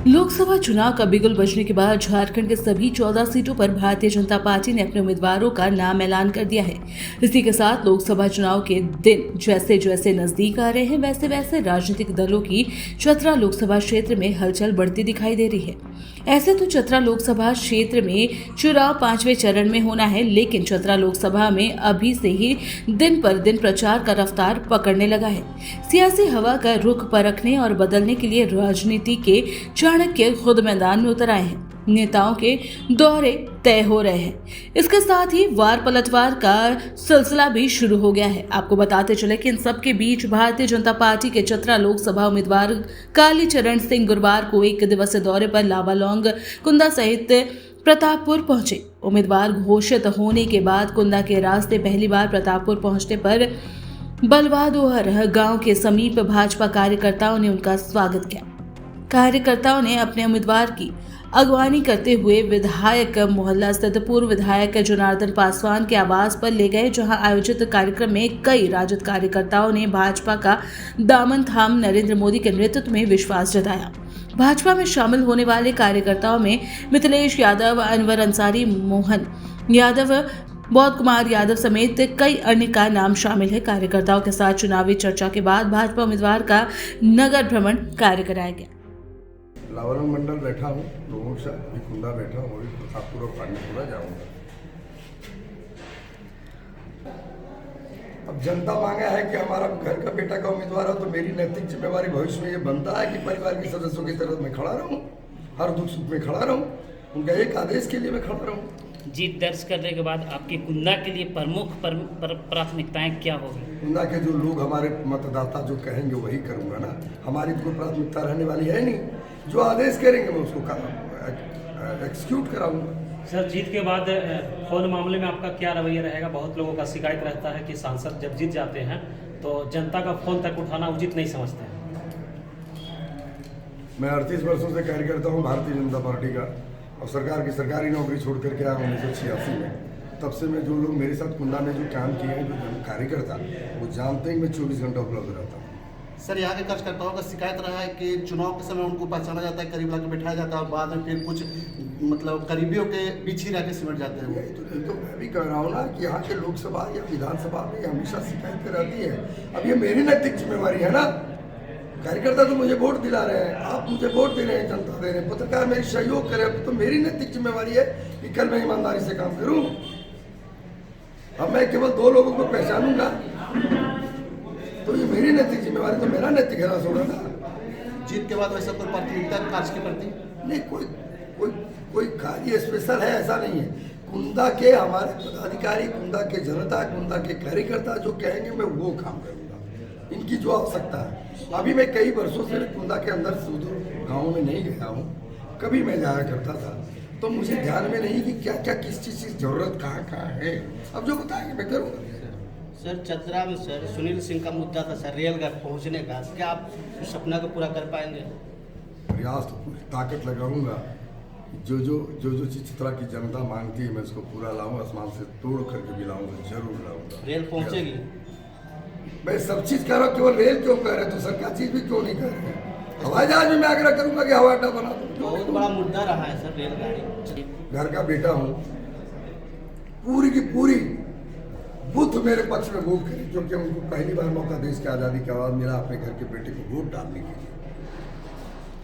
लोकसभा चुनाव का बिगुल बजने के बाद झारखंड के सभी 14 सीटों पर भारतीय जनता पार्टी ने अपने उम्मीदवारों का नाम ऐलान कर दिया है। इसी के साथ लोकसभा चुनाव के दिन जैसे जैसे नजदीक आ रहे हैं वैसे वैसे राजनीतिक दलों की चतरा लोकसभा क्षेत्र में हलचल बढ़ती दिखाई दे रही है। ऐसे तो चतरा लोकसभा क्षेत्र में चुनाव 5वें चरण में होना है, लेकिन चतरा लोकसभा में अभी से ही दिन पर दिन प्रचार का रफ्तार पकड़ने लगा है। सियासी हवा का रुख परखने और बदलने के लिए राजनीति के चाणक्य खुद मैदान में उतर आए हैं। नेताओं के दौरे तय हो रहे हैं। इसके साथ ही वार पलटवार का सिलसिला भी शुरू हो गया है। आपको बताते चले कि इन सब के बीच भारतीय जनता पार्टी के चतरा लोकसभा उम्मीदवार कालीचरण सिंह गुरुवार को एक दिवसीय दौरे पर लावालौंग, कुंदा सहित प्रतापपुर पहुंचे। उम्मीदवार घोषित होने के बाद कुंदा के रास्ते पहली बार प्रतापपुर पहुंचने पर बलवादोहर गांव के समीप भाजपा कार्यकर्ताओं ने उनका स्वागत किया। कार्यकर्ताओं ने अपने उम्मीदवार की अगवानी करते हुए विधायक मोहल्ला स्थित पूर्व विधायक जनार्दन पासवान के आवास पर ले गए, जहां आयोजित कार्यक्रम में कई राजद कार्यकर्ताओं ने भाजपा का दामन थाम नरेंद्र मोदी के नेतृत्व में विश्वास जताया। भाजपा में शामिल होने वाले कार्यकर्ताओं में मिथिलेश यादव, अनवर अंसारी, मोहन यादव, बौद्ध कुमार यादव समेत कई अन्य का नाम शामिल है। कार्यकर्ताओं के साथ चुनावी चर्चा के बाद भाजपा उम्मीदवार का नगर भ्रमण कार्य कराया गया। लावालौंग मंडल बैठा हूँ, लोगों से कुंदा बैठा हूँ, प्रतापपुर और पानीपुरा जाऊँगा। अब जनता मांगा है कि हमारा घर का बेटा का उम्मीदवार हो, तो मेरी नैतिक जिम्मेवारी भविष्य में ये बनता है कि परिवार के सदस्यों की तरह मैं खड़ा रहूँ, हर दुख सुख में खड़ा रहूँ, उनका एक आदेश के लिए मैं खड़ा रहूँ। जीत दर्ज करने के बाद आपकी कुंदा के लिए प्रमुख प्राथमिकताएं क्या होगी? कुंदा के जो लोग हमारे मतदाता जो कहेंगे वही करूँगा ना, हमारी कोई प्राथमिकता रहने वाली है नहीं। जो आदेश करेंगे मैं उसको एक्सिक्यूट कराऊंगा। सर, जीत के बाद फोन मामले में आपका क्या रवैया रहेगा? बहुत लोगों का शिकायत रहता है कि सांसद जब जीत जाते हैं तो जनता का फोन तक उठाना उचित नहीं समझते हैं। मैं 38 वर्षों से कार्यकर्ता हूँ भारतीय जनता पार्टी का, और सरकार की सरकारी नौकरी छोड़ करके आया 1986 में। तब से मैं जो लोग मेरे साथ कुंदा में जो काम किए हैं, जो कार्यकर्ता, वो जानते हैं मैं 24 घंटा उपलब्ध रहता हूँ। सर, यहाँ के कार्यकर्ताओं का शिकायत रहा है कि चुनाव के समय उनको पहचाना जाता है, करीब लाके बिठाया जाता है और बाद में फिर कुछ मतलब करीबियों के बीच ही रहकर सिमट जाते हैं। तो मैं भी कह रहा हूँ ना कि यहाँ के लोकसभा या विधानसभा में हमेशा शिकायत रहती है। अब ये मेरी नैतिक जिम्मेवारी है ना। कार्यकर्ता तो मुझे वोट दिला रहे हैं, आप मुझे वोट दे रहे हैं, जनता दे रहे हैं, पत्रकार मेरी सहयोग करे, तो मेरी नैतिक जिम्मेवारी है कि कल मैं ईमानदारी से काम करूँ। अब मैं केवल 2 लोगों को पहचानूंगा तो ये मेरी नैतिक जिम्मेवारी, तो मेरा नैतिक ह्रास होगा ना। जीत के बाद वैसा कोई प्राथमिकता कार्य के प्रति नहीं, कोई कार्य स्पेशल है ऐसा नहीं है। कुंदा के हमारे पदाधिकारी, कुंदा के जनता, कुंदा के कार्यकर्ता जो कहेंगे मैं वो काम करूँगा, इनकी जो आवश्यकता है। अभी मैं कई वर्षों से कुंदा के अंदर सुदूर गाँव में नहीं गया हूँ, कभी मैं जाया करता था, तो मुझे ध्यान में नहीं कि क्या क्या किस चीज़ की जरूरत कहाँ है। अब जो बताएंगे मैं करूँगा। सर, चतरा में सर सुनील सिंह का मुद्दा था सर, रेलगाड़ पहुंचने का, क्या आप उस सपना को पूरा कर पाएंगे? प्रयास तो पूरी ताकत लगाऊंगा। जो चीज चतरा की जनता मांगती है मैं उसको पूरा लाऊंगा, आसमान से तोड़ करके भी लाऊंगा, जरूर लाऊंगा। रेल पहुंचेगी? मैं सब चीज कह रहा हूँ, केवल रेल क्यों कह रहे, तो सरकार चीज भी क्यों नहीं कह रहे? हवाई जहाज में मैं आग्रह करूंगा कि हवाई अड्डा बना दो। बहुत बड़ा मुद्दा रहा है सर रेलगाड़ी। घर का बेटा हूँ, पूरी की पूरी बुद्ध मेरे पक्ष में वोट करें, क्योंकि उनको पहली बार मौका देश की आज़ादी के बाद मिला अपने घर के बेटे को वोट डालने के लिए।